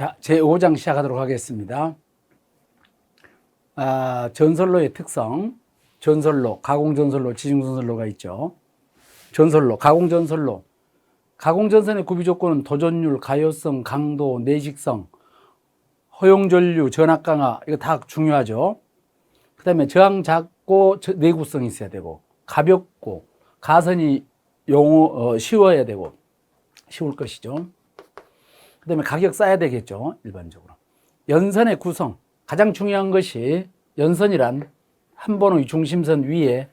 자, 제5장 시작하도록 하겠습니다. 전선로의 특성, 전선로, 가공전선로, 지중전선로가 있죠. 전선로, 가공전선로. 가공전선의 구비조건은 도전율, 가효성, 강도, 내식성, 허용전류, 전압강하, 이거 다 중요하죠. 그 다음에 저항 작고 내구성이 있어야 되고, 가볍고, 가선이 쉬워야 되고, 쉬울 것이죠. 그 다음에 가격 쌓아야 되겠죠, 일반적으로. 연선의 구성, 가장 중요한 것이 연선이란 한 번의 중심선 위에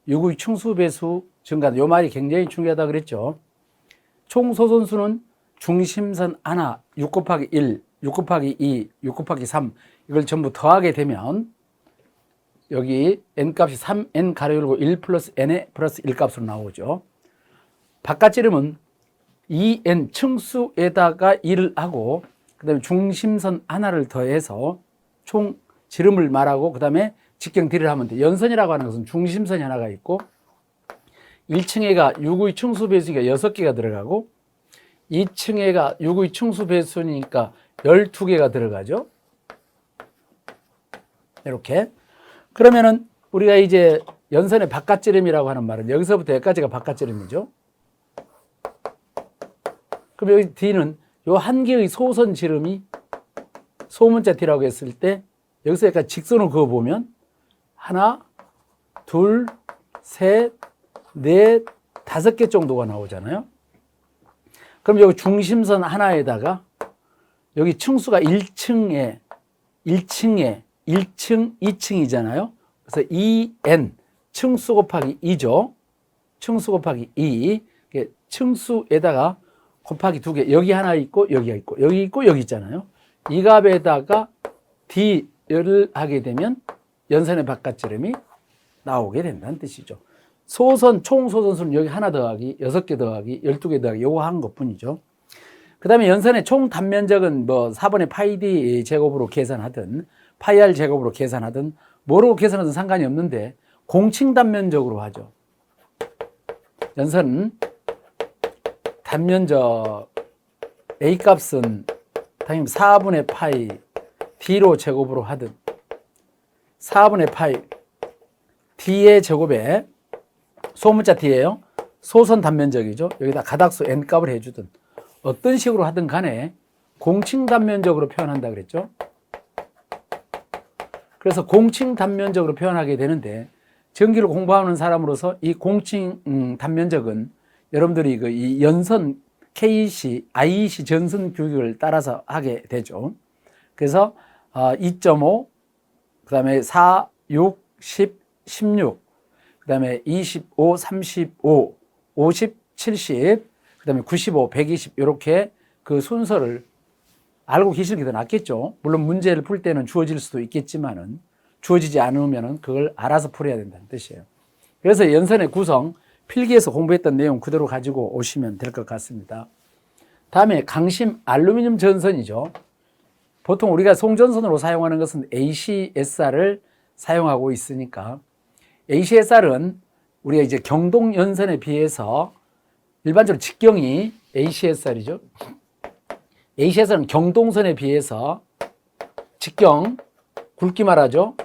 유구의 충수 배수 증가, 요 말이 굉장히 중요하다 그랬죠. 총 소선수는 중심선 하나 6 곱하기 1, 6 곱하기 2, 6 곱하기 3 이걸 전부 더하게 되면 여기 n값이 3n 가로 열고 1 플러스 n에 플러스 1 값으로 나오죠. 바깥지름은 2n 층수에다가 1을 하고 그 다음에 중심선 하나를 더해서 총 지름을 말하고 그 다음에 직경 딜을 하면 돼. 연선이라고 하는 것은 중심선이 하나가 있고 1층에가 6의 층수 배수니까 6개가 들어가고 2층에가 6의 층수 배수니까 12개가 들어가죠. 이렇게. 그러면은 우리가 이제 연선의 바깥지름이라고 하는 말은 여기서부터 여기까지가 바깥지름이죠. 그럼 여기 D는 요 한 개의 소선 지름이 소문자 D라고 했을 때 여기서 약간 직선을 그어보면 하나, 둘, 셋, 넷, 5개 정도가 나오잖아요. 그럼 여기 중심선 하나에다가 여기 층수가 1층, 2층이잖아요. 그래서 2n, 층수 곱하기 2죠. 층수 곱하기 2, 층수에다가 곱하기 2개, 여기 하나 있고, 여기가 있고, 여기 있고, 여기 있잖아요. 이 값에다가 D를 하게 되면 연선의 바깥지름이 나오게 된다는 뜻이죠. 소선, 총 소선수는 여기 하나 더하기, 6개 더하기, 12개 더하기, 요거 한 것 뿐이죠. 그 다음에 연선의 총 단면적은 뭐 4분의 파이 D 제곱으로 계산하든, 파이 R 제곱으로 계산하든, 뭐로 계산하든 상관이 없는데, 공칭 단면적으로 하죠. 연선은 단면적 A 값은 당연히 4분의 파이 D로 제곱으로 하든 4분의 파이 D의 제곱에 소문자 D예요. 소선 단면적이죠. 여기다 가닥수 N 값을 해주든 어떤 식으로 하든 간에 공칭 단면적으로 표현한다 그랬죠. 그래서 공칭 단면적으로 표현하게 되는데 전기를 공부하는 사람으로서 이 공칭 단면적은 여러분들이 이 연선 KEC, IEC 전선 규격을 따라서 하게 되죠. 그래서 2.5, 그 다음에 4, 6, 10, 16, 그 다음에 25, 35, 50, 70, 그 다음에 95, 120 이렇게 그 순서를 알고 계시는 게 더 낫겠죠. 물론 문제를 풀 때는 주어질 수도 있겠지만은 주어지지 않으면은 그걸 알아서 풀어야 된다는 뜻이에요. 그래서 연선의 구성, 필기에서 공부했던 내용 그대로 가지고 오시면 될 것 같습니다. 다음에 강심 알루미늄 전선이죠. 보통 우리가 송전선으로 사용하는 것은 ACSR을 사용하고 있으니까 ACSR은 우리가 이제 경동 연선에 비해서 일반적으로 직경이 ACSR이죠. ACSR은 경동선에 비해서 직경, 굵기 말하죠.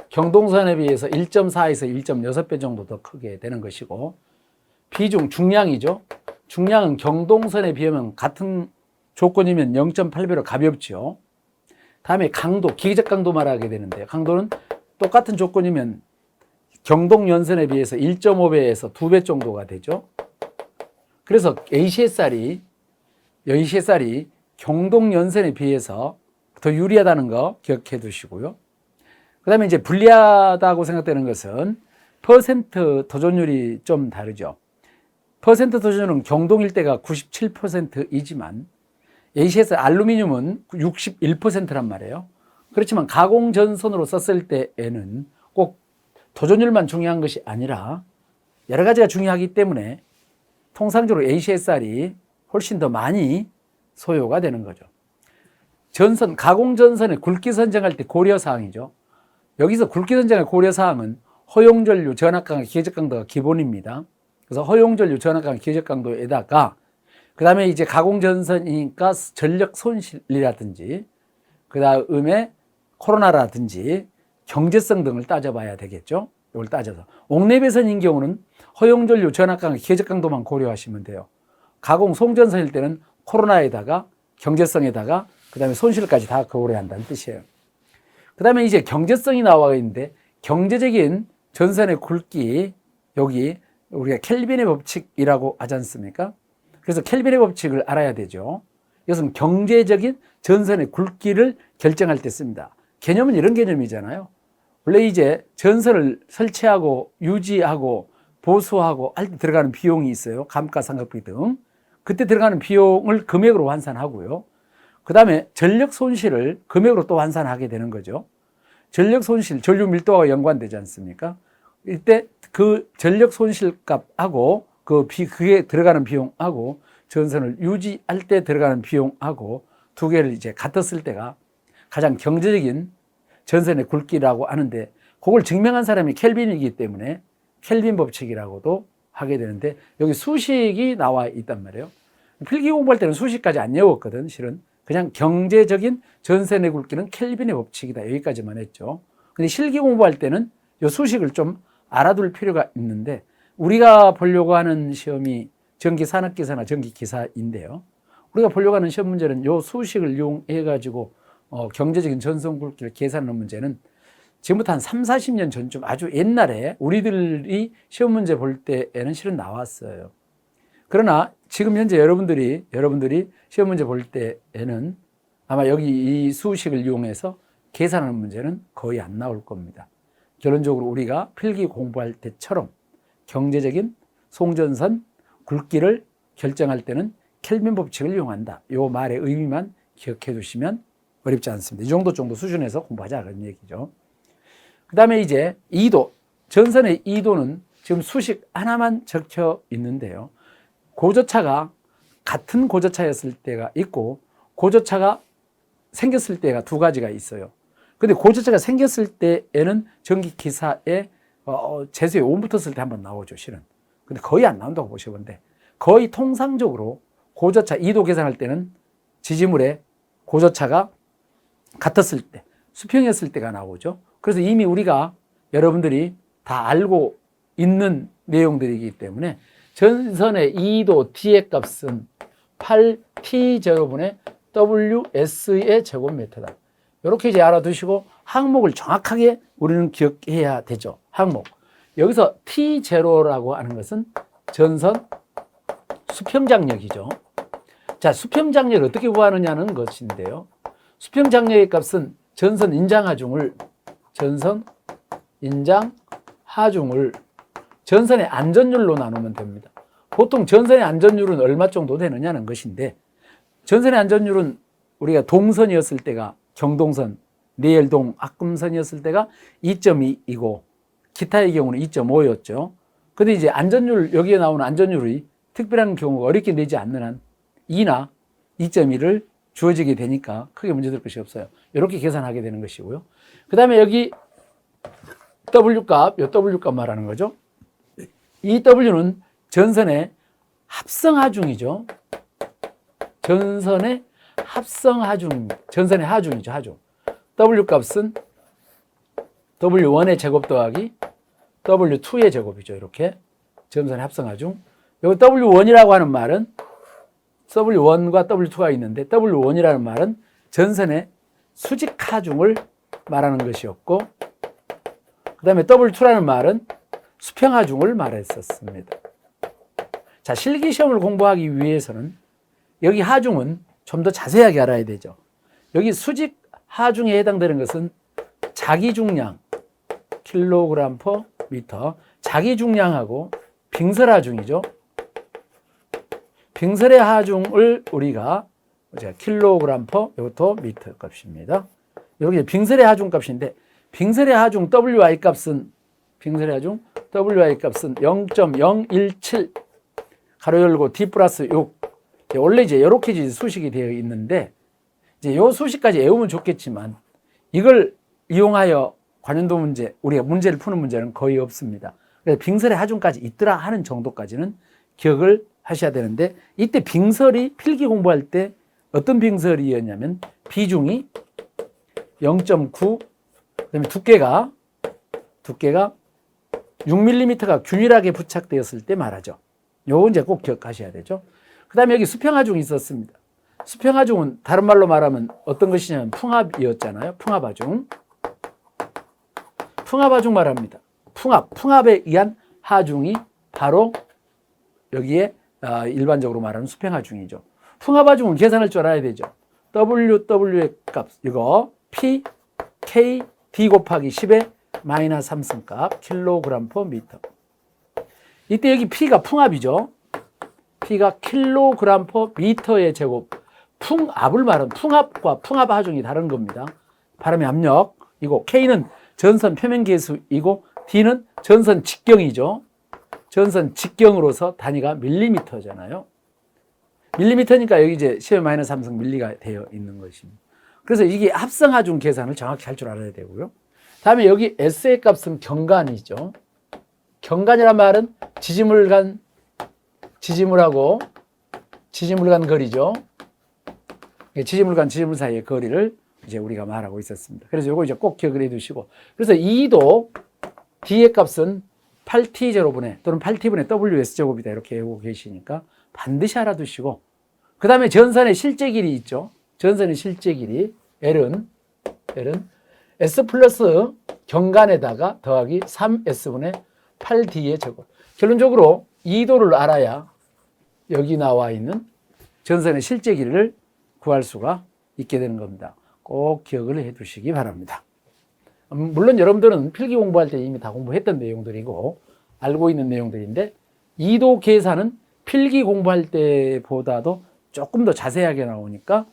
경동선에 비해서 1.4에서 1.6배 정도 더 크게 되는 것이고 비중, 중량이죠. 중량은 경동선에 비하면 같은 조건이면 0.8배로 가볍죠. 다음에 강도, 기계적 강도 말하게 되는데 강도는 똑같은 조건이면 경동연선에 비해서 1.5배에서 2배 정도가 되죠. 그래서 ACSR이 경동연선에 비해서 더 유리하다는 거 기억해 두시고요. 그 다음에 이제 불리하다고 생각되는 것은 퍼센트 도전율이 좀 다르죠. 퍼센트 도전율은 경동일 때가 97%이지만 ACS 알루미늄은 61%란 말이에요. 그렇지만 가공전선으로 썼을 때에는 꼭 도전율만 중요한 것이 아니라 여러 가지가 중요하기 때문에 통상적으로 ACSR이 훨씬 더 많이 소요가 되는 거죠. 전선, 가공전선의 굵기 선정할 때 고려사항이죠. 여기서 굵기 선정의 고려사항은 허용전류, 전압강하, 기계적 강도가 기본입니다. 그래서 허용전류, 전압강하, 기계적 강도에다가 그 다음에 이제 가공전선이니까 전력 손실이라든지, 그 다음에 코로나라든지 경제성 등을 따져봐야 되겠죠. 이걸 따져서. 옥내배선인 경우는 허용전류, 전압강과 궤적강도만 고려하시면 돼요. 가공 송전선일 때는 코로나에다가 경제성에다가 그 다음에 손실까지 다 고려한다는 뜻이에요. 그 다음에 이제 경제성이 나와 있는데, 경제적인 전선의 굵기, 여기 우리가 켈빈의 법칙이라고 하지 않습니까? 그래서 켈빈의 법칙을 알아야 되죠. 이것은 경제적인 전선의 굵기를 결정할 때 씁니다. 개념은 이런 개념이잖아요. 원래 이제 전선을 설치하고 유지하고 보수하고 할 때 들어가는 비용이 있어요. 감가상각비 등. 그때 들어가는 비용을 금액으로 환산하고요. 그 다음에 전력 손실을 금액으로 또 환산하게 되는 거죠. 전력 손실, 전류 밀도와 연관되지 않습니까? 이때 그 전력 손실 값하고 그게 들어가는 비용하고 전선을 유지할 때 들어가는 비용하고 두 개를 이제 같았을 때가 가장 경제적인 전선의 굵기라고 하는데, 그걸 증명한 사람이 켈빈이기 때문에 켈빈 법칙이라고도 하게 되는데, 여기 수식이 나와 있단 말이에요. 필기 공부할 때는 수식까지 안 외웠거든, 실은. 그냥 경제적인 전선의 굵기는 켈빈의 법칙이다, 여기까지만 했죠. 근데 실기 공부할 때는 이 수식을 좀 알아둘 필요가 있는데, 우리가 보려고 하는 시험이 전기산업기사나 전기기사인데요. 우리가 보려고 하는 시험 문제는 이 수식을 이용해가지고 경제적인 전선 굵기를 계산하는 문제는 지금부터 한 3, 40년 전쯤 아주 옛날에 우리들이 시험 문제 볼 때에는 실은 나왔어요. 그러나 지금 현재 여러분들이 시험 문제 볼 때에는 아마 여기 이 수식을 이용해서 계산하는 문제는 거의 안 나올 겁니다. 결론적으로 우리가 필기 공부할 때처럼 경제적인 송전선 굵기를 결정할 때는 켈빈 법칙을 이용한다. 이 말의 의미만 기억해 두시면 어렵지 않습니다. 이 정도 수준에서 공부하자 그런 얘기죠. 그 다음에 이제 2도, 전선의 2도는 지금 수식 하나만 적혀 있는데요. 고저차가 같은 고저차였을 때가 있고 고저차가 생겼을 때가 두 가지가 있어요. 근데 고저차가 생겼을 때에는 전기기사에 재수에 5 붙었을 때 한번 나오죠, 실은. 근데 거의 안 나온다고 보시면 돼. 거의 통상적으로 고저차 2도 계산할 때는 지지물에 고저차가 같았을 때, 수평이었을 때가 나오죠. 그래서 이미 우리가 여러분들이 다 알고 있는 내용들이기 때문에 전선의 2도 T의 값은 8T0분의 WS의 제곱미터다. 이렇게 이제 알아두시고 항목을 정확하게 우리는 기억해야 되죠. 항목. 여기서 T0라고 하는 것은 전선 수평장력이죠. 자, 수평장력을 어떻게 구하느냐는 것인데요. 수평장력의 값은 전선 인장하중을 전선의 안전율로 나누면 됩니다. 보통 전선의 안전율은 얼마 정도 되느냐는 것인데, 전선의 안전율은 우리가 동선이었을 때가 경동선, 내열동, 합금선이었을 때가 2.2이고 기타의 경우는 2.5였죠. 근데 이제 안전율, 여기에 나오는 안전율이 특별한 경우가 어렵게 내지 않는 한 2나 2.1을 주어지게 되니까 크게 문제될 것이 없어요. 이렇게 계산하게 되는 것이고요. 그 다음에 여기 W값, 이 W값 말하는 거죠. 이 W는 전선의 합성하중이죠. 전선의 하중이죠, 하중. W값은 W1의 제곱 더하기 W2의 제곱이죠. 이렇게 전선의 합성하중. 여기 W1이라고 하는 말은 W1과 W2가 있는데, W1이라는 말은 전선의 수직하중을 말하는 것이었고, 그 다음에 W2라는 말은 수평하중을 말했었습니다. 자, 실기시험을 공부하기 위해서는 여기 하중은 좀 더 자세하게 알아야 되죠. 여기 수직 하중에 해당되는 것은 자기 중량 킬로그램 퍼 미터, 자기 중량하고 빙설 하중이죠. 빙설의 하중을 우리가 킬로그램 퍼 이것도 미터 값입니다. 여기 빙설의 하중 값인데, 빙설의 하중 WI 값은 0.017 가로 열고 D 플러스 6. 원래 이제 이렇게 수식이 되어 있는데, 이제 요 수식까지 외우면 좋겠지만 이걸 이용하여 관련도 문제, 우리가 문제를 푸는 문제는 거의 없습니다. 그래서 빙설의 하중까지 있더라 하는 정도까지는 기억을 하셔야 되는데 이때 빙설이 필기 공부할 때 어떤 빙설이었냐면 비중이 0.9 그다음에 두께가 6mm가 균일하게 부착되었을 때 말하죠. 요거 이제 꼭 기억하셔야 되죠. 그다음에 여기 수평하중이 있었습니다. 수평하중은 다른 말로 말하면 어떤 것이냐면 풍합이었잖아요. 풍합하중. 풍합하중 말합니다. 풍합에 의한 하중이 바로 여기에 일반적으로 말하는 수평하중이죠. 풍합하중은 계산할 줄 알아야 되죠. W의 값 이거 P, K, D 곱하기 10의 마이너스 3승값 킬로그램 퍼 미터. 이때 여기 P가 풍합이죠. P가 킬로그램 퍼 미터의 제곱. 풍압을 말하는 풍압과 풍합하중이 다른 겁니다. 바람의 압력이고 K는 전선 표면 계수이고 D는 전선 직경이죠. 전선 직경으로서 단위가 밀리미터잖아요. 밀리미터니까 여기 이제 10의 마이너스 3승 밀리가 되어 있는 것입니다. 그래서 이게 합성하중 계산을 정확히 할 줄 알아야 되고요. 다음에 여기 S의 값은 경간이죠. 경간이란 말은 지지물간 거리죠. 지지물간 지지물 사이의 거리를 이제 우리가 말하고 있었습니다. 그래서 이거 이제 꼭 기억을 해 두시고. 그래서 2도 D의 값은 8T제로분의 또는 8T분의 WS제곱이다. 이렇게 외우고 계시니까 반드시 알아두시고. 그 다음에 전선의 실제 길이 있죠. 전선의 실제 길이 L은 S 플러스 경간에다가 더하기 3S분의 8D의 제곱. 결론적으로 2도를 알아야 여기 나와 있는 전선의 실제 길이를 구할 수가 있게 되는 겁니다. 꼭 기억을 해 두시기 바랍니다. 물론 여러분들은 필기 공부할 때 이미 다 공부했던 내용들이고 알고 있는 내용들인데 2도 계산은 필기 공부할 때보다도 조금 더 자세하게 나오니까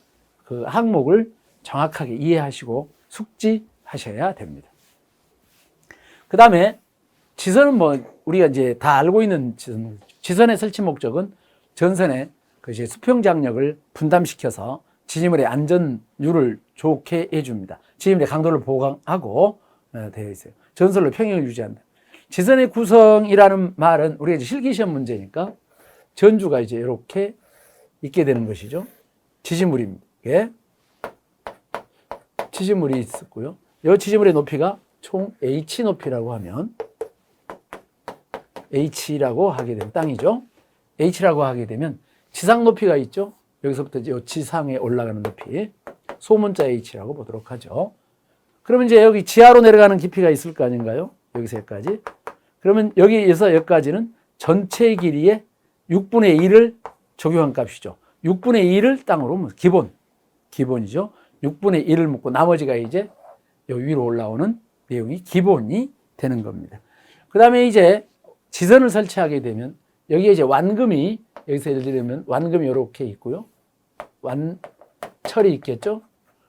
그 항목을 정확하게 이해하시고 숙지하셔야 됩니다. 그 다음에 지선은 우리가 이제 다 알고 있는 지선의 설치 목적은 전선의 그 이제 수평장력을 분담시켜서 지지물의 안전율을 좋게 해줍니다. 지지물의 강도를 보강하고 되어 있어요. 전선로 평형을 유지한다. 지선의 구성이라는 말은 우리가 이제 실기시험 문제니까 전주가 이제 이렇게 있게 되는 것이죠. 지지물입니다. 이게 지지물이 있었고요. 이 지지물의 높이가 총 H 높이라고 하면 H라고 하게 되면 땅이죠. H라고 하게 되면 지상 높이가 있죠. 여기서부터 이제 지상에 올라가는 높이 소문자 H라고 보도록 하죠. 그러면 이제 여기 지하로 내려가는 깊이가 있을 거 아닌가요? 여기서 여기까지. 그러면 여기에서 여기까지는 전체 길이의 6분의 1을 적용한 값이죠. 6분의 1을 땅으로 기본이죠. 6분의 1을 묻고 나머지가 이제 여기 위로 올라오는 내용이 기본이 되는 겁니다. 그 다음에 이제 지선을 설치하게 되면 여기에 이제 완금이 여기서 예를 들면 완금이 이렇게 있고요. 완철이 있겠죠.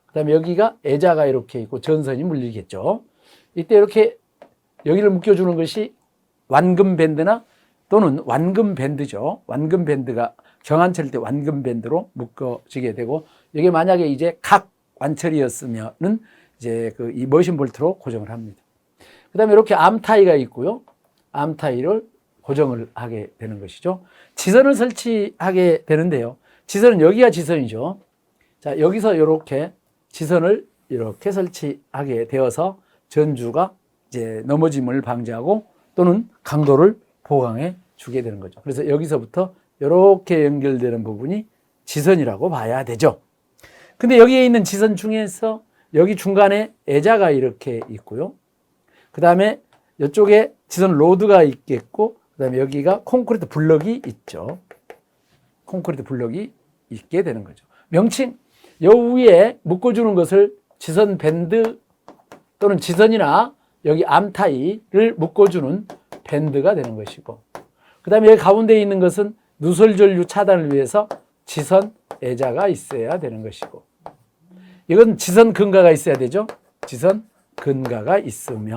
그 다음에 여기가 애자가 이렇게 있고 전선이 물리겠죠. 이때 이렇게 여기를 묶여주는 것이 완금 밴드나 또는 완금 밴드죠. 완금 밴드가 경한철일 때 완금 밴드로 묶어지게 되고 여기 만약에 이제 각 완철이었으면은 이제 그 이 머신 볼트로 고정을 합니다. 그 다음에 이렇게 암타이가 있고요. 암타이를 고정을 하게 되는 것이죠. 지선을 설치하게 되는데요. 지선은 여기가 지선이죠. 자, 여기서 이렇게 지선을 이렇게 설치하게 되어서 전주가 이제 넘어짐을 방지하고 또는 강도를 보강해 주게 되는 거죠. 그래서 여기서부터 이렇게 연결되는 부분이 지선이라고 봐야 되죠. 근데 여기에 있는 지선 중에서 여기 중간에 애자가 이렇게 있고요. 그 다음에 이쪽에 지선 로드가 있겠고, 그 다음에 여기가 콘크리트 블럭이 있죠. 콘크리트 블럭이 있게 되는 거죠. 명칭, 요 위에 묶어주는 것을 지선 밴드 또는 지선이나 여기 암타이를 묶어주는 밴드가 되는 것이고, 그 다음에 여기 가운데 있는 것은 누설전류 차단을 위해서 지선 애자가 있어야 되는 것이고, 이건 지선 근가가 있어야 되죠. 지선 근가가 있으며,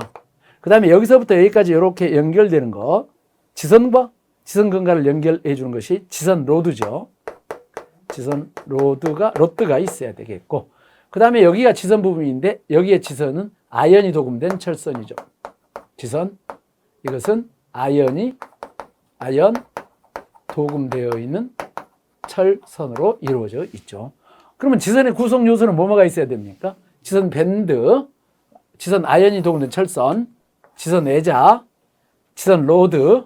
그 다음에 여기서부터 여기까지 이렇게 연결되는 거, 지선과 지선 근가를 연결해 주는 것이 지선 로드죠. 지선 로드가 있어야 되겠고, 그 다음에 여기가 지선 부분인데 여기에 지선은 아연이 도금된 철선이죠. 지선, 이것은 아연 도금되어 있는 철선으로 이루어져 있죠. 그러면 지선의 구성 요소는 뭐가 있어야 됩니까? 지선 밴드, 지선 아연이 도금된 철선, 지선 의자, 지선 로드,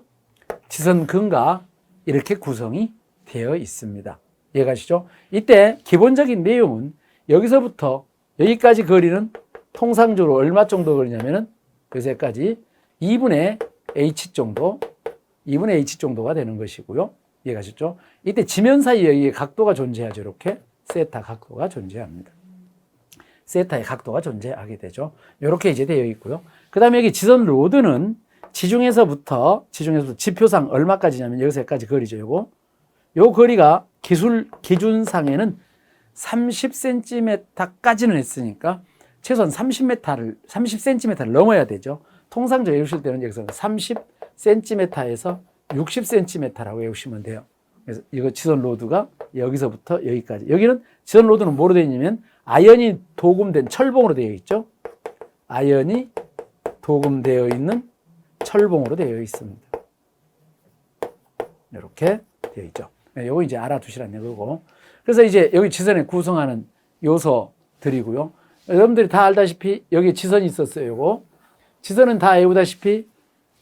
지선 근가 이렇게 구성이 되어 있습니다. 이해가시죠? 이때 기본적인 내용은 여기서부터 여기까지 거리는 통상적으로 얼마 정도 거리냐면은 여기까지 2분의 h 정도, 2분의 h 정도가 되는 것이고요. 이해가셨죠? 이때 지면 사이에 각도가 존재하죠. 이렇게 세타 각도가 존재합니다. 세타의 각도가 존재하게 되죠. 이렇게 이제 되어 있고요. 그 다음에 여기 지선 로드는 지중에서부터 지표상 얼마까지냐면 여기서까지 거리죠. 요 거리가 기준상에는 30cm까지는 했으니까 최소한 30cm를 넘어야 되죠. 통상적으로 외우실 때는 여기서 30cm에서 60cm라고 외우시면 돼요. 그래서 이거 지선 로드가 여기서부터 여기까지. 여기는 지선 로드는 뭐로 되어 있냐면 아연이 도금된 철봉으로 되어 있죠. 아연이 도금되어 있는 철봉으로 되어 있습니다. 이렇게 되어 있죠. 이거 이제 알아두시라는 거고. 그래서 이제 여기 지선에 구성하는 요소들이고요. 여러분들이 다 알다시피 여기 지선이 있었어요. 요거. 지선은 다 외우다시피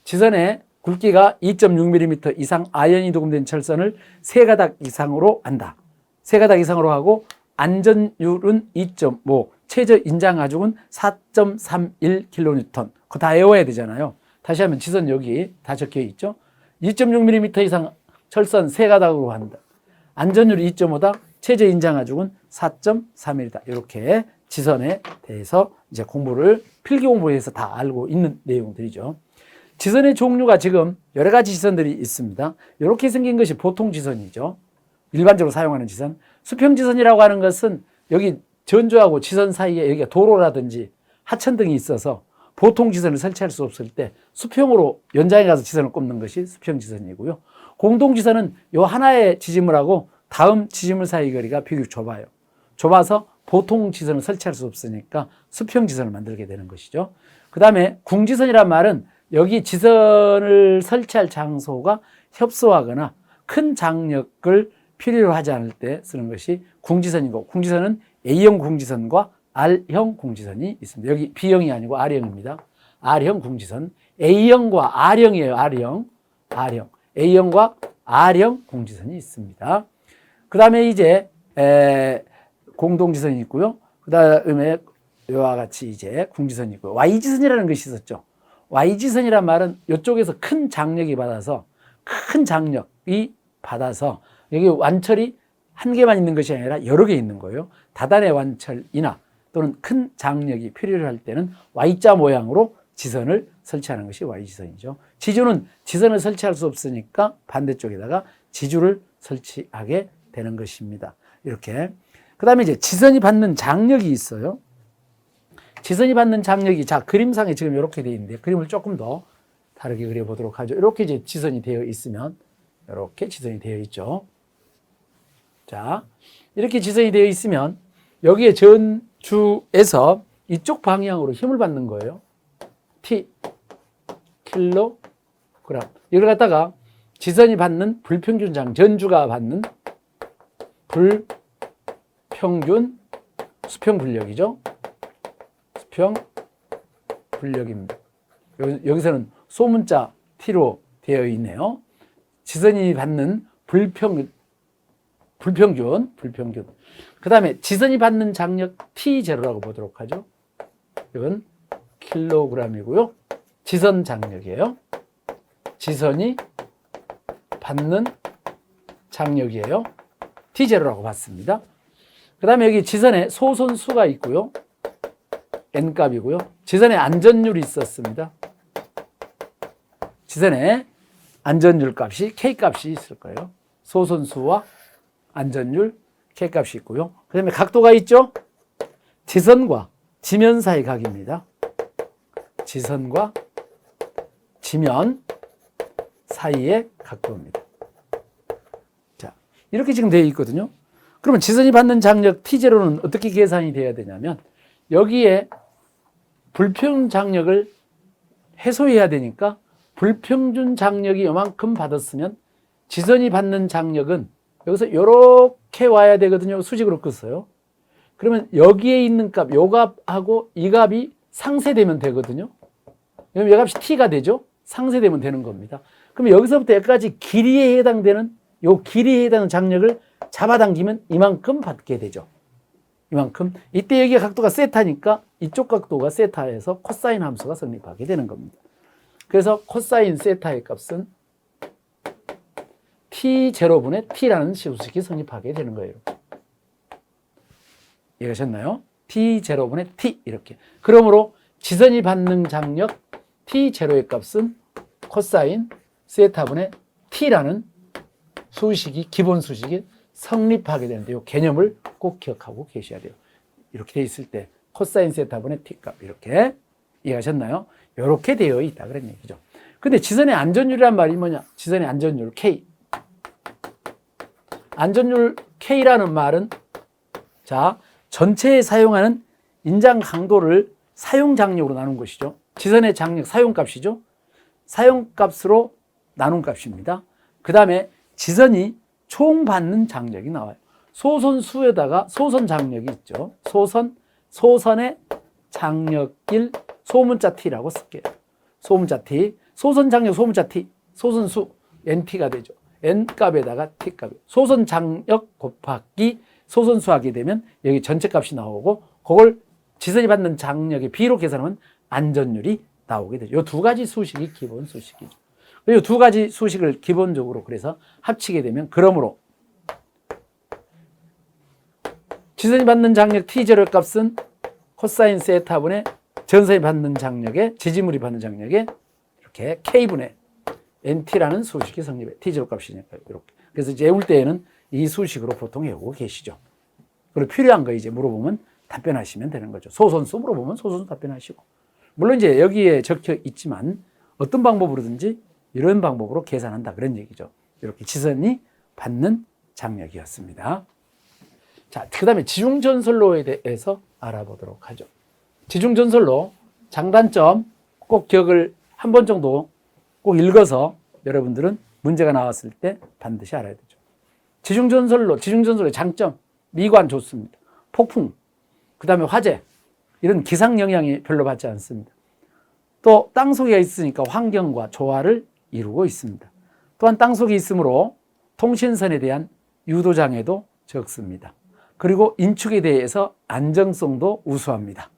지선의 굵기가 2.6mm 이상 아연이 도금된 철선을 3가닥 이상으로 한다. 3가닥 이상으로 하고 안전율은 2.5, 최저 인장 가중은 4.31kN. 그거 다 외워야 되잖아요. 다시 하면 지선 여기 다 적혀 있죠. 2.6mm 이상 철선 3가닥으로 한다. 안전율 2.5다. 최저 인장 가중은 4.3이다. 이렇게 지선에 대해서 이제 공부를 필기 공부에서 다 알고 있는 내용들이죠. 지선의 종류가 지금 여러 가지 지선들이 있습니다. 이렇게 생긴 것이 보통 지선이죠. 일반적으로 사용하는 지선. 수평지선이라고 하는 것은 여기 전조하고 지선 사이에 여기가 도로라든지 하천 등이 있어서 보통 지선을 설치할 수 없을 때 수평으로 연장해 가서 지선을 꼽는 것이 수평지선이고요. 공동지선은 이 하나의 지지물하고 다음 지지물 사이 거리가 비교적 좁아요. 좁아서 보통 지선을 설치할 수 없으니까 수평지선을 만들게 되는 것이죠. 그 다음에 궁지선이란 말은 여기 지선을 설치할 장소가 협소하거나 큰 장력을 필요로 하지 않을 때 쓰는 것이 궁지선이고, 궁지선은 A형 궁지선과 R형 궁지선이 있습니다. 여기 B형이 아니고 R형입니다. R형 궁지선. A형과 R형이에요. R형. A형과 R형 궁지선이 있습니다. 그 다음에 이제 공동지선이 있고요. 그 다음에 이와 같이 이제 궁지선이 있고요. Y지선이라는 것이 있었죠. Y지선이란 말은 이쪽에서 큰 장력이 받아서 여기 완철이 한 개만 있는 것이 아니라 여러 개 있는 거예요. 다단의 완철이나 또는 큰 장력이 필요로 할 때는 Y자 모양으로 지선을 설치하는 것이 Y지선이죠. 지주는 지선을 설치할 수 없으니까 반대쪽에다가 지주를 설치하게 되는 것입니다. 이렇게. 그 다음에 이제 지선이 받는 장력이 있어요. 지선이 받는 장력이, 자, 그림상에 지금 이렇게 되어 있는데, 그림을 조금 더 다르게 그려보도록 하죠. 이렇게 이제 지선이 되어 있으면, 이렇게 지선이 되어 있죠. 자, 이렇게 지선이 되어 있으면, 여기에 전주에서 이쪽 방향으로 힘을 받는 거예요. T, 킬로그램. 이걸 갖다가 지선이 받는 불평균 전주가 받는 불평균 수평 불력이죠. 수평 불력입니다. 여기서는 소문자 T로 되어 있네요. 지선이 받는 불평균. 그 다음에 지선이 받는 장력 T0라고 보도록 하죠. 이건 킬로그램이고요. 지선 장력이에요. 지선이 받는 장력이에요. T0라고 봤습니다. 그 다음에 여기 지선에 소선수가 있고요. N값이고요. 지선에 안전율이 있었습니다. 지선에 안전율 값이 K값이 있을 거예요. 소선수와 안전율 K값이 있고요. 그 다음에 각도가 있죠. 지선과 지면 사이 각입니다. 지선과 지면 사이의 각도입니다. 자, 이렇게 지금 되어 있거든요. 그러면 지선이 받는 장력 T0는 어떻게 계산이 돼야 되냐면 여기에 불평 장력을 해소해야 되니까 불평균 장력이 이만큼 받았으면 지선이 받는 장력은 여기서 이렇게 와야 되거든요. 수직으로 긋어요. 그러면 여기에 있는 값, 요 값하고 이 값이 상쇄되면 되거든요. 그럼 이 값이 t가 되죠. 상쇄되면 되는 겁니다. 그럼 여기서부터 여기까지 길이에 해당되는 요 길이에 해당하는 장력을 잡아당기면 이만큼 받게 되죠. 이만큼. 이때 여기 각도가 세타니까 이쪽 각도가 세타에서 코사인 함수가 성립하게 되는 겁니다. 그래서 코사인 세타의 값은 t0분의 t라는 시수식이 성립하게 되는 거예요. 이해하셨나요? t0분의 t 이렇게. 그러므로 지선이 받는 장력 t0의 값은 코사인 세타분의 t라는 수식이 기본 수식이 성립하게 되는데 이 개념을 꼭 기억하고 계셔야 돼요. 이렇게 돼 있을 때 코사인 세타분의 t값 이렇게 이해하셨나요? 이렇게 되어 있다 그런 얘기죠. 근데 지선의 안전율이란 말이 뭐냐? 지선의 안전율 K. 안전율 K라는 말은 자 전체에 사용하는 인장 강도를 사용 장력으로 나눈 것이죠. 지선의 장력 사용값이죠. 사용값으로 나눈 값입니다. 그 다음에 지선이 총 받는 장력이 나와요. 소선수에다가 소선 장력이 있죠. 소선의 장력일 소문자 T라고 쓸게요. 소문자 T. 소선 장력 소문자 T. 소선수 NT가 되죠. N값에다가 T값. 소선 장력 곱하기 소선수 하게 되면 여기 전체 값이 나오고 그걸 지선이 받는 장력의 B로 계산하면 안전율이 나오게 되죠. 이 두 가지 수식이 기본 수식이죠. 이 두 가지 수식을 기본적으로 그래서 합치게 되면 그러므로 지선이 받는 장력 T0 값은 코사인 세타분의 전선이 받는 장력에 지지물이 받는 장력에 이렇게 K분의 NT라는 수식이 성립해. T0 값이니까 이렇게. 그래서 재울 때에는 이 수식으로 보통 외우고 계시죠. 그리고 필요한 거 이제 물어보면 답변하시면 되는 거죠. 소선수 물어보면 소선수 답변하시고. 물론 이제 여기에 적혀 있지만 어떤 방법으로든지 이런 방법으로 계산한다 그런 얘기죠. 이렇게 지선이 받는 장력이었습니다. 자, 그 다음에 지중전설로에 대해서 알아보도록 하죠. 지중전설로 장단점 꼭 기억을 한 번 정도 꼭 읽어서 여러분들은 문제가 나왔을 때 반드시 알아야 되죠. 지중전설로의 장점, 미관 좋습니다. 폭풍, 그 다음에 화재, 이런 기상 영향이 별로 받지 않습니다. 또 땅속에 있으니까 환경과 조화를 이루고 있습니다. 또한 땅속에 있으므로 통신선에 대한 유도장애도 적습니다. 그리고 인축에 대해서 안정성도 우수합니다.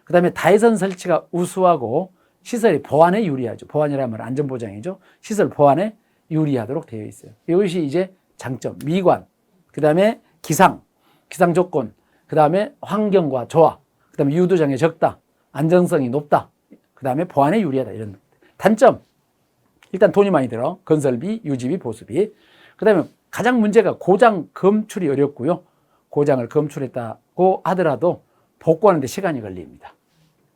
그 다음에 다해선 설치가 우수하고 시설의 보안에 유리하죠. 보안이라는 말은 안전보장이죠. 시설 보안에 유리하도록 되어 있어요. 이것이 이제 장점, 미관, 그 다음에 기상 조건, 그 다음에 환경과 조화, 그 다음에 유도장애 적다, 안정성이 높다, 그 다음에 보안에 유리하다 이런 단점. 일단 돈이 많이 들어. 건설비, 유지비, 보수비. 그 다음에 가장 문제가 고장 검출이 어렵고요. 고장을 검출했다고 하더라도 복구하는 데 시간이 걸립니다.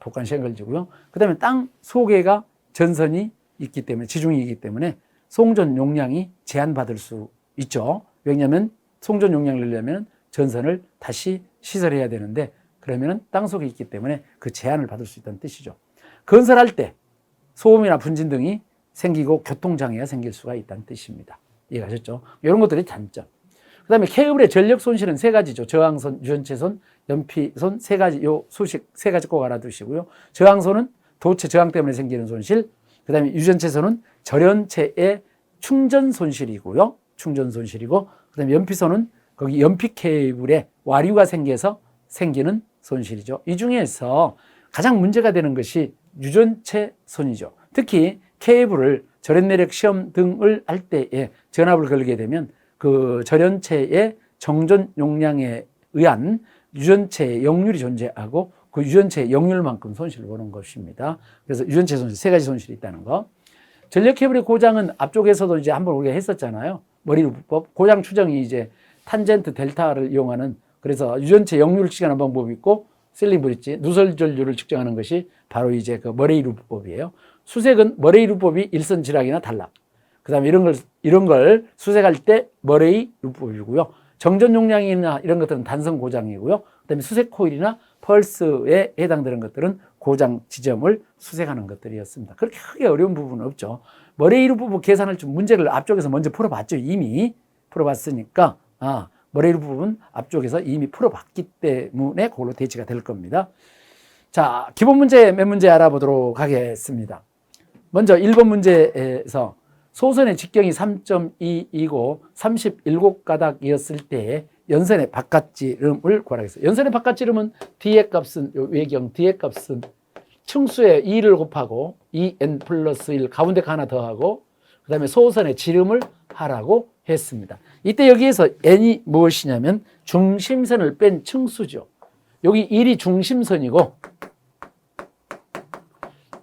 복구하는 시간이 걸리고요. 그 다음에 땅 속에가 전선이 있기 때문에, 지중이기 때문에 송전 용량이 제한받을 수 있죠. 왜냐하면 송전 용량을 늘려면 전선을 다시 시설해야 되는데 그러면 땅 속에 있기 때문에 그 제한을 받을 수 있다는 뜻이죠. 건설할 때 소음이나 분진 등이 생기고 교통장애가 생길 수가 있다는 뜻입니다. 이해가셨죠? 이런 것들이 단점. 그 다음에 케이블의 전력 손실은 세 가지죠. 저항선, 유전체선, 연피선 세 가지, 요 수식 세 가지 꼭 알아두시고요. 저항선은 도체 저항 때문에 생기는 손실, 그 다음에 유전체선은 절연체의 충전 손실이고요. 충전 손실이고, 그 다음에 연피선은 거기 연피 케이블에 와류가 생겨서 생기는 손실이죠. 이 중에서 가장 문제가 되는 것이 유전체선이죠. 특히 케이블을 절연내력 시험 등을 할 때에 전압을 걸게 되면 그 절연체의 정전 용량에 의한 유전체의 역률이 존재하고 그 유전체의 역률만큼 손실을 보는 것입니다. 그래서 유전체 손실, 세 가지 손실이 있다는 거. 전력 케이블의 고장은 앞쪽에서도 이제 한번 우리가 했었잖아요. 머리루법. 고장 추정이 이제 탄젠트 델타를 이용하는, 그래서 유전체 역률을 측정하는 방법이 있고, 실링 브릿지, 누설전류를 측정하는 것이 바로 이제 그 머레이루법이에요. 수색은 머레이루법이 일선 지락이나 단락. 그 다음에 이런 걸 수색할 때 머레이루법이고요. 정전 용량이나 이런 것들은 단선 고장이고요. 그 다음에 수색 코일이나 펄스에 해당되는 것들은 고장 지점을 수색하는 것들이었습니다. 그렇게 크게 어려운 부분은 없죠. 머레이르 부분 계산할 줄 문제를 앞쪽에서 먼저 풀어봤죠. 이미 풀어봤으니까 머레이르 부분 앞쪽에서 이미 풀어봤기 때문에 그걸로 대치가 될 겁니다. 자, 기본 문제 몇 문제 알아보도록 하겠습니다. 먼저 1번 문제에서 소선의 직경이 3.2이고 37가닥이었을 때 연선의 바깥지름을 구하라겠어요. 연선의 바깥지름은 뒤의 값은 외경, 뒤의 값은 층수에 2를 곱하고 2n 플러스 1 가운데 거 하나 더하고 그 다음에 소선의 지름을 하라고 했습니다. 이때 여기에서 n이 무엇이냐면 중심선을 뺀 층수죠. 여기 1이 중심선이고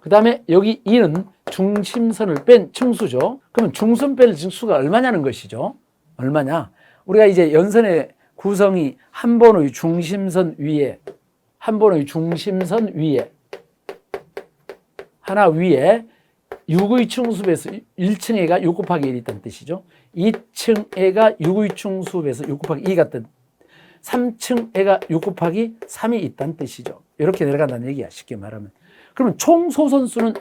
그 다음에 여기 2는 중심선을 뺀 층수죠. 그러면 중심 뺀 층수가 얼마냐는 것이죠. 얼마냐? 우리가 이제 연선의 구성이 한 번의 중심선 위에 하나 위에 6의 층수배수 1층에가 6 곱하기 1이 있다는 뜻이죠. 2층에가 6의 층수배수 6 곱하기 2가 있다는 3층에가 6 곱하기 3이 있다는 뜻이죠. 이렇게 내려간다는 얘기야. 쉽게 말하면. 그러면 총소선수는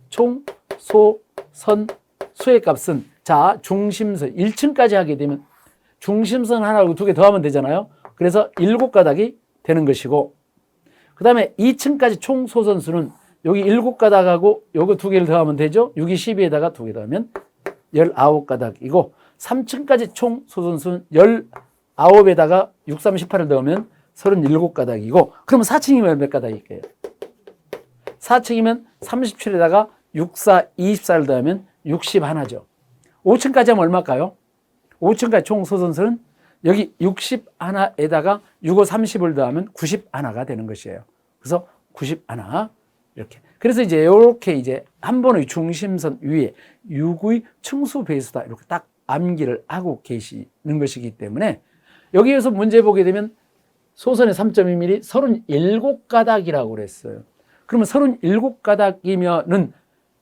총소선수의 값은 자 중심선 1층까지 하게 되면 중심선 하나하고 2개 더하면 되잖아요. 그래서 7가닥이 되는 것이고 그 다음에 2층까지 총소선수는 여기 7가닥하고 요거 2개를 더하면 되죠. 6이 12에다가 2개 더하면 19가닥이고 3층까지 총소선수는 19에다가 6, 3, 18을 더하면 37가닥이고 그러면 4층이면 몇 가닥일까요? 4층이면 37에다가 6, 4, 24를 더하면 61죠. 5층까지 하면 얼마일까요? 5층까지 총 소선수는 여기 61에다가 6, 5, 30을 더하면 91가 되는 것이에요. 그래서 91 이렇게. 그래서 이제 이렇게 이제 한 번의 중심선 위에 6의 층수 배수다 이렇게 딱 암기를 하고 계시는 것이기 때문에 여기에서 문제 보게 되면 소선의 3.2mm 37가닥이라고 그랬어요. 그러면 37가닥이면은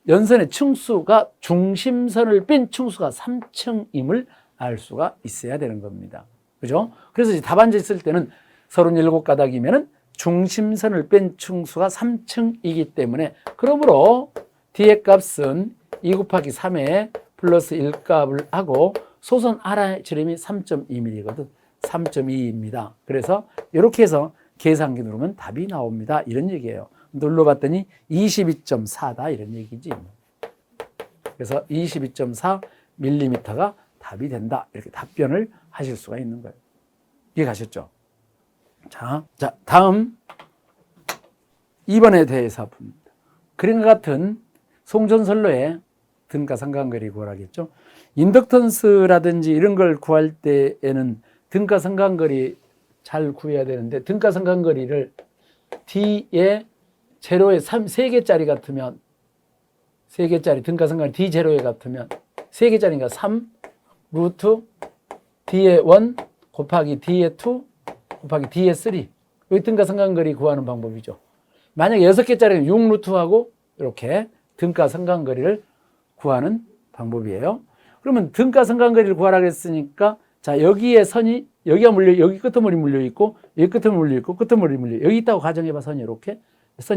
연선의 층수가 중심선을 뺀 층수가 3층임을 알 수가 있어야 되는 겁니다. 그죠? 그래서 이제 답안지 쓸 때는 37가닥이면은 중심선을 뺀 층수가 3층이기 때문에 그러므로 뒤의 값은 2 곱하기 3에 플러스 1값을 하고 소선 하나의 지름이 3.2mm거든. 3.2입니다. 그래서 이렇게 해서 계산기 누르면 답이 나옵니다. 이런 얘기예요. 눌러봤더니 22.4다 이런 얘기지. 그래서 22.4mm가 답이 된다. 이렇게 답변을 하실 수가 있는 거예요. 이해가셨죠? 자, 다음 2번에 대해서 봅니다. 그림과 같은 송전선로의 등가 상관거리 구하라겠죠. 인덕턴스라든지 이런 걸 구할 때에는 등가 상관거리 잘 구해야 되는데 등가 상관거리를 D에 제로에 3개짜리 같으면 3개짜리 등가 상관거리 D 제로에 같으면 3개짜리니까 3 루트 D의 1 곱하기 D의 2 곱하기 D의 3 여기 등가 상관거리 구하는 방법이죠. 만약에 6개짜리는 6 루트하고 이렇게 등가 상관거리를 구하는 방법이에요. 그러면 등가 상관거리를 구하라고 했으니까 자 여기에 선이 여기가 물려 여기 끄트머리 물려 있고 여기 끄트머리 물려 있고 끄트머리 물려 여기 있다고 가정해봐. 선이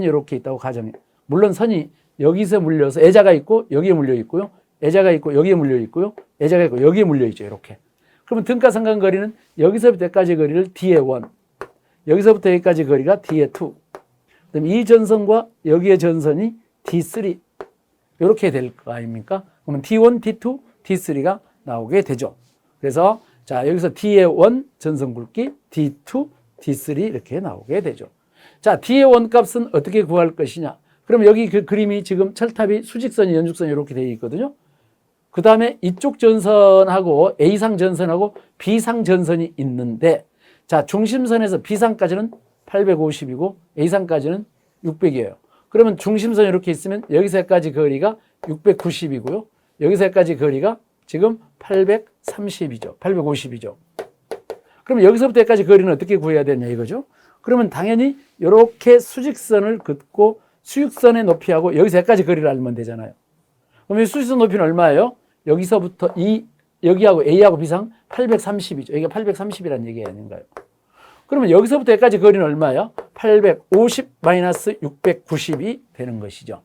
이렇게 있다고 가정해. 물론 선이 여기서 물려서 애자가 있고 여기에 물려 있고요. 애자가 있고 여기에 물려 있고요. 애자가 있고 여기에 물려 있죠. 이렇게. 그러면 등가 상관거리는 여기서부터 여기까지 거리를 D의 1 여기서부터 여기까지 거리가 D의 2 그다음에 이 전선과 여기의 전선이 D3 이렇게 될 거 아닙니까? 그러면 D1, D2, D3가 나오게 되죠. 그래서 자 여기서 D의 1 전선 굵기, D2, D3 이렇게 나오게 되죠. 자 D의 1 값은 어떻게 구할 것이냐? 그럼 여기 그 그림이 지금 철탑이 수직선이 연축선이 이렇게 되어 있거든요. 그 다음에 이쪽 전선하고 A상 전선하고 B상 전선이 있는데 자 중심선에서 B상까지는 850이고 A상까지는 600이에요. 그러면 중심선이 이렇게 있으면 여기서 여기까지 거리가 690이고요. 여기서 여기까지 거리가 지금 830이죠. 850이죠. 그럼 여기서부터 여기까지 거리는 어떻게 구해야 되냐 이거죠. 그러면 당연히 이렇게 수직선을 긋고 수직선의 높이하고 여기서 여기까지 거리를 알면 되잖아요. 그럼 이 수직선 높이는 얼마예요? 여기서부터 여기하고 A하고 B상 830이죠. 여기가 830이라는 얘기 아닌가요? 그러면 여기서부터 여기까지 거리는 얼마예요? 850 마이너스 690이 되는 것이죠.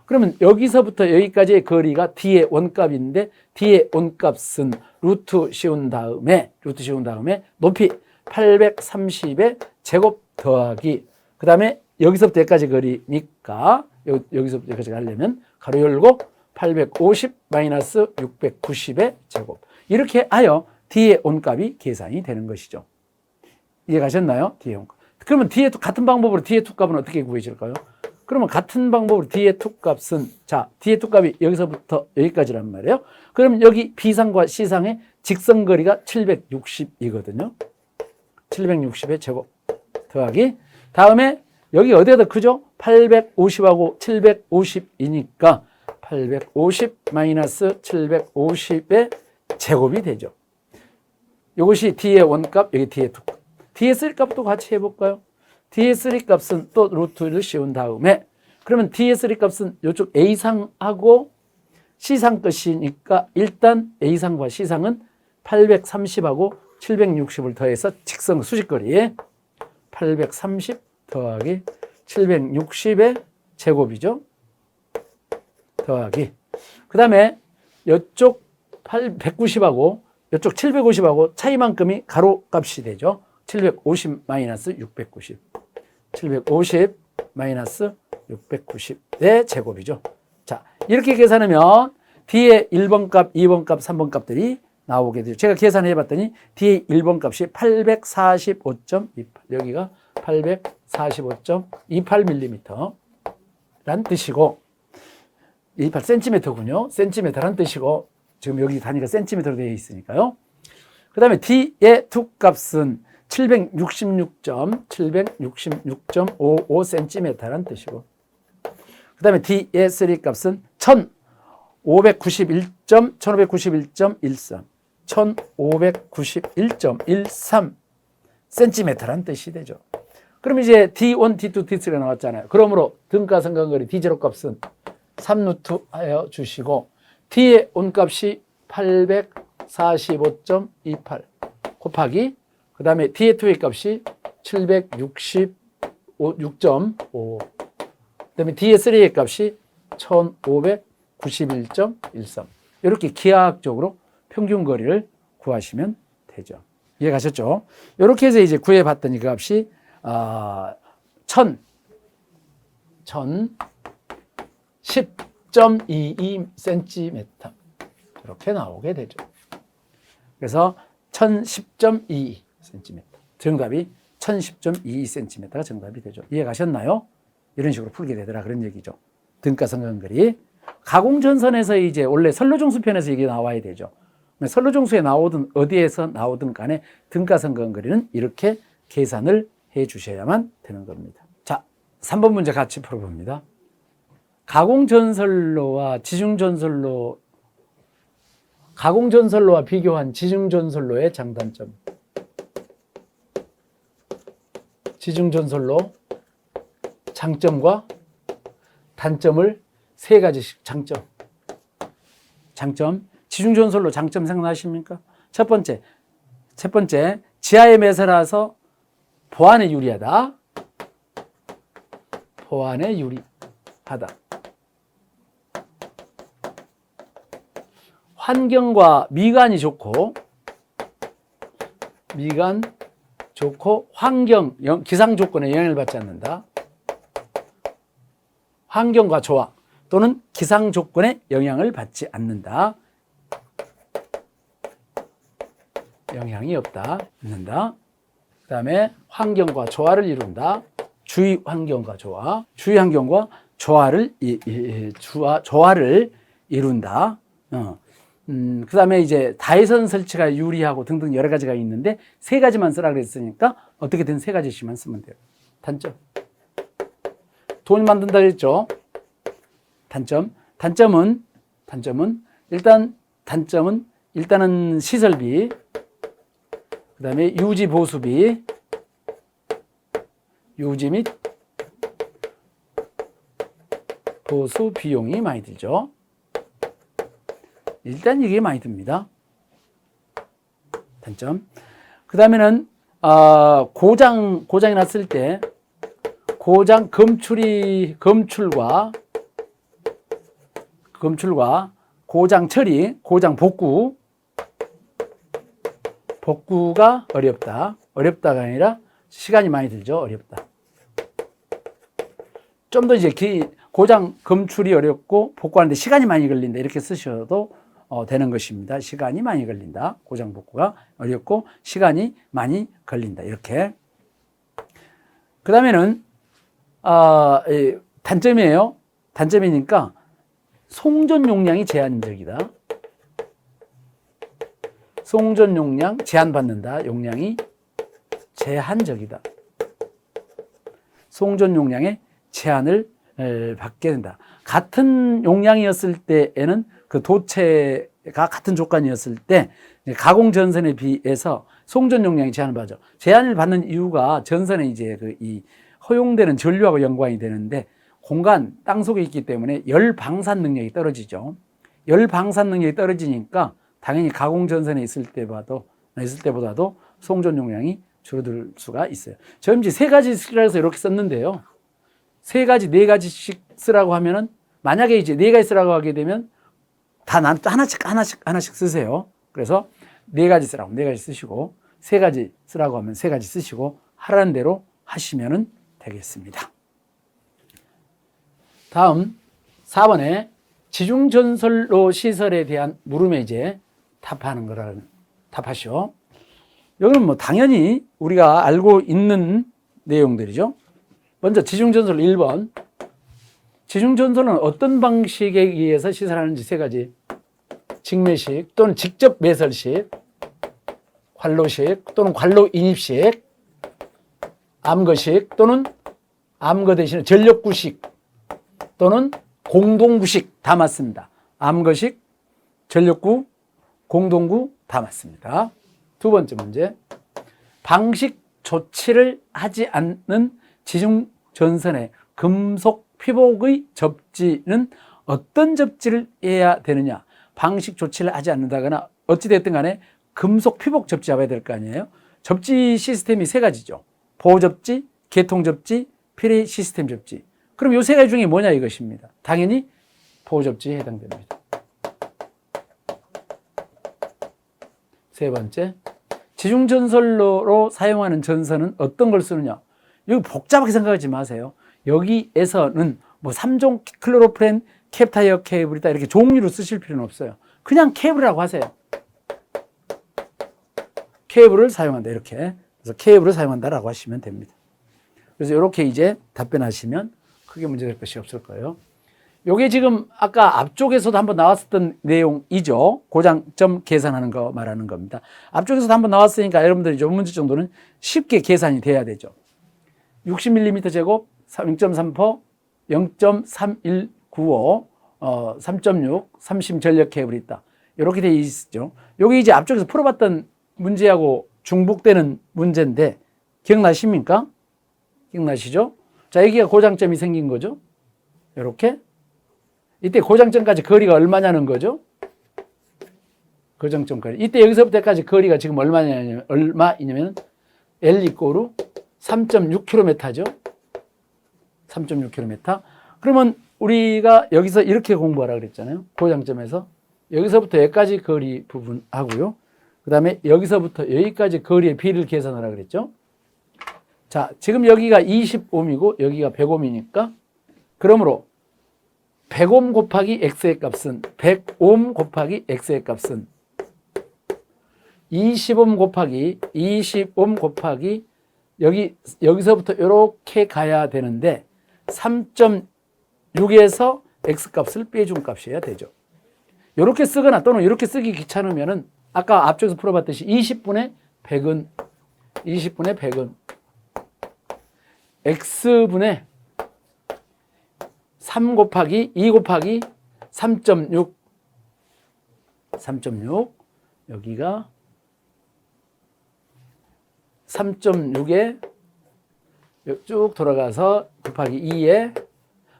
그러면 여기서부터 여기까지의 거리가 D의 원값인데 D의 원값은 루트 씌운 다음에 높이 830의 제곱 더하기 그 다음에 여기서부터 여기까지 거리니까 여기서부터 여기까지 가려면 가로 열고 850 마이너스 690의 제곱 이렇게 하여 D의 원값이 계산이 되는 것이죠. 이해가셨나요? D의 원값. 그러면 D의 같은 방법으로 D의 투값은 어떻게 구해질까요? 그러면 같은 방법으로 D의 투값은 자 D의 투값이 여기서부터 여기까지란 말이에요. 그러면 여기 B상과 C상의 직선거리가 760이거든요. 760의 제곱 더하기 다음에 여기 어디가 더 크죠? 850하고 750이니까 850 마이너스 750의 제곱이 되죠. 이것이 D의 원값, 여기 D의 투값. D의 3값도 같이 해볼까요? D의 3값은 또 루트를 씌운 다음에 그러면 D의 3값은 이쪽 A상하고 C상 것이니까 일단 A상과 C상은 830하고 760을 더해서 직선 수직거리에 830 더하기 760의 제곱이죠. 더하기 그 다음에 이쪽 190하고 이쪽 750하고 차이만큼이 가로값이 되죠. 750 마이너스 690 750 마이너스 690의 제곱이죠. 자 이렇게 계산하면 D의 1번 값, 2번 값, 3번 값들이 나오게 되죠. 제가 계산해 봤더니 D의 1번 값이 845.28 여기가 845.28mm 란 뜻이고 28cm군요. cm란 뜻이고 지금 여기 단위가 cm로 되어 있으니까요. 그 다음에 D의 투값은 766.55cm란 뜻이고 그 다음에 D의 3값은 1591.13 1591.13cm란 뜻이 되죠. 그럼 이제 D1, D2, D3가 나왔잖아요. 그러므로 등가성간거리 D0 값은 3루트 하여 주시고 D의 온값이 845.28 곱하기 그 다음에 D의 2의 값이 766.5 그 다음에 D의 3의 값이 1591.13 이렇게 기하학적으로 평균거리를 구하시면 되죠. 이해가셨죠? 이렇게 해서 이제 구해봤더니 그 값이 1010.22cm 이렇게 나오게 되죠. 그래서 1010.22cm 정답이 1010.22cm가 정답이 되죠. 이해가셨나요? 이런 식으로 풀게 되더라 그런 얘기죠. 등가성간거리 가공전선에서 이제 원래 선로중수편에서 이게 나와야 되죠. 선로중수에 나오든 어디에서 나오든 간에 등가성간거리는 이렇게 계산을 해 주셔야만 되는 겁니다. 자, 3번 문제 같이 풀어봅니다. 가공전선로와 가공전선로와 비교한 지중전선로의 장단점. 지중전선로 장점과 단점을 세 가지씩 장점. 지중전선로 장점 생각나십니까? 첫 번째, 지하의 매세라서 보안에 유리하다. 보안에 유리하다. 환경과 미관이 좋고 환경, 기상 조건에 영향을 받지 않는다. 환경과 조화 또는 기상 조건에 영향을 받지 않는다. 영향이 없다. 있는다. 그 다음에 환경과 조화를 이룬다. 주위 환경과 조화. 주위 환경과 조화를 이룬다. 그 다음에 이제 다회선 설치가 유리하고 등등 여러 가지가 있는데 세 가지만 쓰라 그랬으니까 어떻게든 세 가지씩만 쓰면 돼요. 단점. 돈이 만든다 그랬죠. 단점은 일단은 시설비, 그 다음에 유지 보수비, 유지 및 보수 비용이 많이 들죠. 일단 이게 많이 듭니다. 단점. 그 다음에는 고장이 났을 때 검출과 검출과 고장 처리, 고장 복구. 복구가 어렵다. 어렵다가 아니라 시간이 많이 들죠. 어렵다. 좀 더 이제 고장 검출이 어렵고 복구하는데 시간이 많이 걸린다. 이렇게 쓰셔도 되는 것입니다. 시간이 많이 걸린다. 고장 복구가 어렵고 시간이 많이 걸린다. 이렇게. 그 다음에는 단점이에요. 단점이니까 송전 용량이 제한적이다. 송전 용량 제한받는다. 용량이 제한적이다. 송전 용량에 제한을 받게 된다. 같은 용량이었을 때에는 그 도체가 같은 조건이었을 때 가공 전선에 비해서 송전 용량이 제한을 받죠. 제한을 받는 이유가 전선에 이제 이 허용되는 전류하고 연관이 되는데 공간, 땅 속에 있기 때문에 열 방산 능력이 떨어지죠. 열 방산 능력이 떨어지니까 당연히 가공 전선에 있을 때보다도 송전 용량이 줄어들 수가 있어요. 저는 이제 세 가지 쓰라서 이렇게 썼는데요. 세 가지, 네 가지씩 쓰라고 하면은 만약에 이제 네 가지 쓰라고 하게 되면 다 하나씩 쓰세요. 그래서 네 가지 쓰라고 네 가지 쓰시고 세 가지 쓰라고 하면 세 가지 쓰시고 하라는 대로 하시면은 되겠습니다. 다음 4번에 지중전선로 시설에 대한 물음에 이제 답하는 거라는 답하시오. 여기는 뭐 당연히 우리가 알고 있는 내용들이죠. 먼저 지중전선로 1번. 지중전선은 어떤 방식에 의해서 시설하는지 세 가지. 직매식 또는 직접 매설식, 관로식 또는 관로 인입식, 암거식 또는 암거 대신에 전력구식 또는 공동구식 다 맞습니다. 암거식, 전력구, 공동구 다 맞습니다. 두 번째 문제. 방식 조치를 하지 않는 지중전선의 금속 피복의 접지는 어떤 접지를 해야 되느냐. 방식 조치를 하지 않는다거나 어찌됐든 간에 금속 피복 접지 잡아야 될 거 아니에요. 접지 시스템이 세 가지죠. 보호 접지, 개통 접지, 피레 시스템 접지. 그럼 이 세 가지 중에 뭐냐 이것입니다. 당연히 보호 접지에 해당됩니다. 세 번째, 지중전선로로 사용하는 전선은 어떤 걸 쓰느냐. 여기 복잡하게 생각하지 마세요. 여기에서는 뭐 3종 클로로프렌 캡타이어 케이블이다 이렇게 종류로 쓰실 필요는 없어요. 그냥 케이블이라고 하세요. 케이블을 사용한다 이렇게. 그래서 케이블을 사용한다라고 하시면 됩니다. 그래서 이렇게 이제 답변하시면 크게 문제될 것이 없을 거예요. 요게 지금 아까 앞쪽에서도 한번 나왔었던 내용이죠. 고장점 계산하는 거 말하는 겁니다. 앞쪽에서도 한번 나왔으니까 여러분들이 이 문제 정도는 쉽게 계산이 돼야 되죠. 60mm 제곱 0.3%, 0.3195, 3.6, 30 전력 케이블이 있다. 이렇게 돼 있죠. 요게 이제 앞쪽에서 풀어봤던 문제하고 중복되는 문제인데 기억나십니까? 기억나시죠? 자, 여기가 고장점이 생긴 거죠. 이렇게. 이때 고장점까지 거리가 얼마냐는 거죠. 고장점 거리. 이때 여기서부터까지 거리가 지금 얼마이냐면 L 이꼬르 3.6km죠. 3.6km. 그러면 우리가 여기서 이렇게 공부하라 그랬잖아요. 고장점에서 여기서부터 여기까지 거리 부분 하고요. 그 다음에 여기서부터 여기까지 거리의 비를 계산하라 그랬죠. 자, 지금 여기가 20옴이고 여기가 100옴이니까 그러므로 100옴 곱하기 x의 값은 100옴 곱하기 x의 값은 20옴 곱하기 여기서부터 이렇게 가야 되는데 3.6에서 x값을 빼준 값이어야 되죠. 이렇게 쓰거나 또는 이렇게 쓰기 귀찮으면은 아까 앞쪽에서 풀어봤듯이 20분의 100은 x분의 3 곱하기 2 곱하기 3.6 여기가 3.6에 쭉 돌아가서 곱하기 2에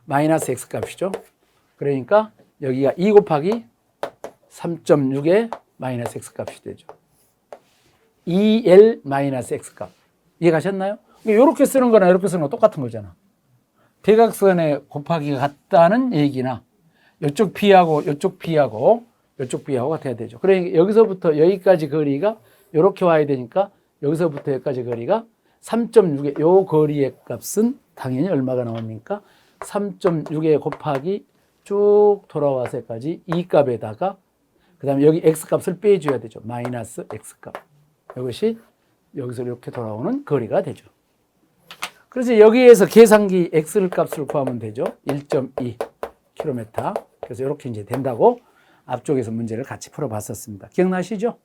마이너스 x 값이죠. 그러니까 여기가 2 곱하기 3.6에 마이너스 x 값이 되죠. 2l 마이너스 x 값. 이해가셨나요? 이렇게 쓰는 거나 이렇게 쓰는 거 똑같은 거잖아. 대각선의 곱하기가 같다는 얘기나 이쪽 B하고 이쪽 B하고 이쪽 B하고가 돼야 되죠. 그러니까 여기서부터 여기까지 거리가 이렇게 와야 되니까 여기서부터 여기까지 거리가 3.6의 요 거리의 값은 당연히 얼마가 나옵니까? 3.6에 곱하기 쭉 돌아와서 여기까지 이 값에다가 그 다음에 여기 x 값을 빼줘야 되죠. 마이너스 x 값. 이것이 여기서 이렇게 돌아오는 거리가 되죠. 그래서 여기에서 계산기 x 값을 구하면 되죠. 1.2km. 그래서 이렇게 이제 된다고 앞쪽에서 문제를 같이 풀어봤었습니다. 기억나시죠?